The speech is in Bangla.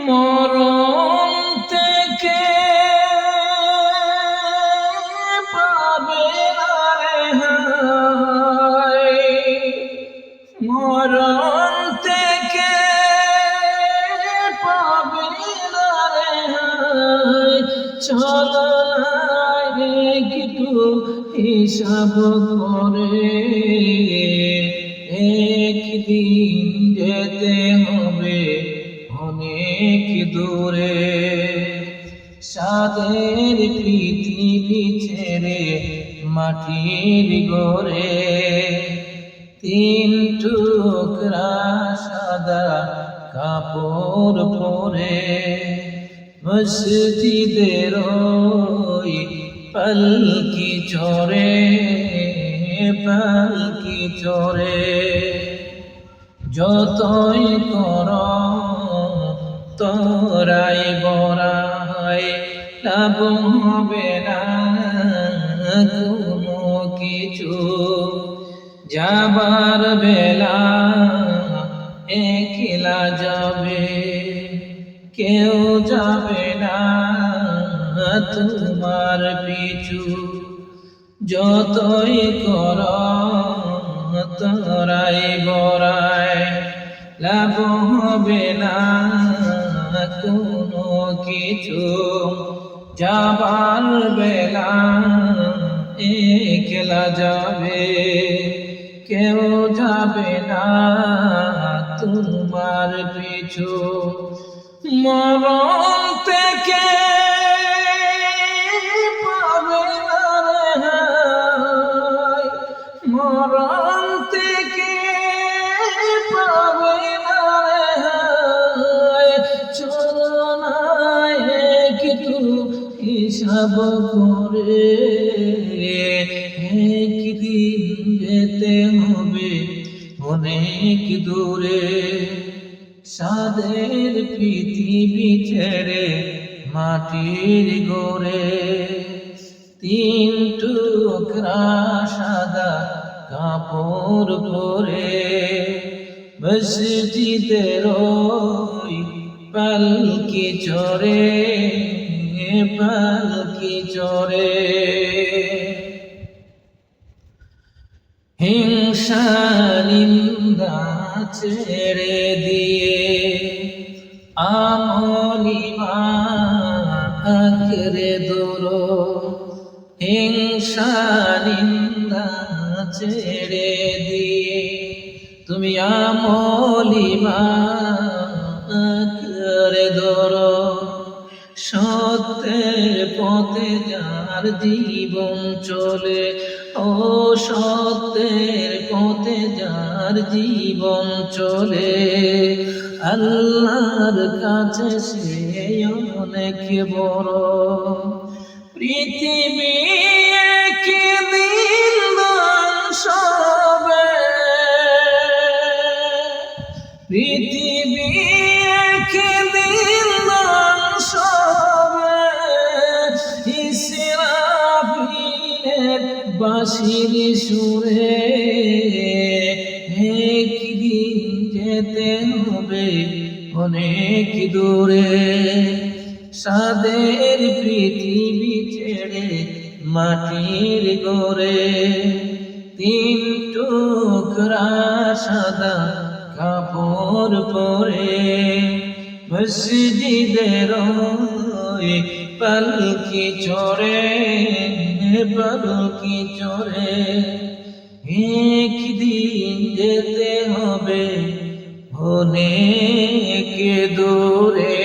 মরণ থেকে পাবে না রেহাই, মরণ থেকে পাবে না রেহাই। চলো একটু হিসাব করে, একদিন যেতে হবে অনেক দূরে। সাদের পৃথিবী ছেড়ে মাটির ঘরে, তিন টুকরা সাদা কাপড় পরে মসজিদের ওই পালকি চড়ে, পালকি চড়ে। যতই কর তোরাই বড়াই, লাভ হবে না কোনো কিছু। যাবার বেলা একলা যাবে, কেউ যাবে না তোমার পিছু। যতই কর তোরাই বড়াই, লাভ হবে না কোনো কিছু। যাবার বেলা একলা যাবে, কেউ যাবে না তোমার পিছু। মরণ থেকে পাবে না রেহাই, মরণ থেকে পাবে না রেহাই। চলো না একটু হিসাব করে, একদিন যেতে হবে অনেক দূরে। সাদের পৃথিবী ছেড়ে মাটির ঘরে, তিন টুকরা সাদা কাপড় পরে মসজিদের ওই পালকি চড়ে, পালকি চড়ে। হিংসা নিন্দা ছেড়ে দিয়ে আমল ঈমান আঁকড়ে ধরো, হিংসা নিন্দা ছেড়ে দিয়ে তুমি আমল ঈমান আঁকড়ে ধরো। সত্যের পথে যার জীবন চলে, ও সত্যের পথে যার জীবন চলে, আল্লাহর কাছে সে অনেক বড়। পৃথিবী একদিন ধ্বংস হবে, পৃথিবী একদিন ধ্বংস হবে। ইসরাফিলের বাঁশির সুরে একদিন যেতে হবে অনেক দূরে। সাদের পৃথিবী ছেড়ে মাটির ঘরে, তিন টুকরা সাদা কাপড় পরে মসজিদের ওই পালকি চড়ে, পালকি চড়ে। একদিন যেতে হবে অনেক দূরে।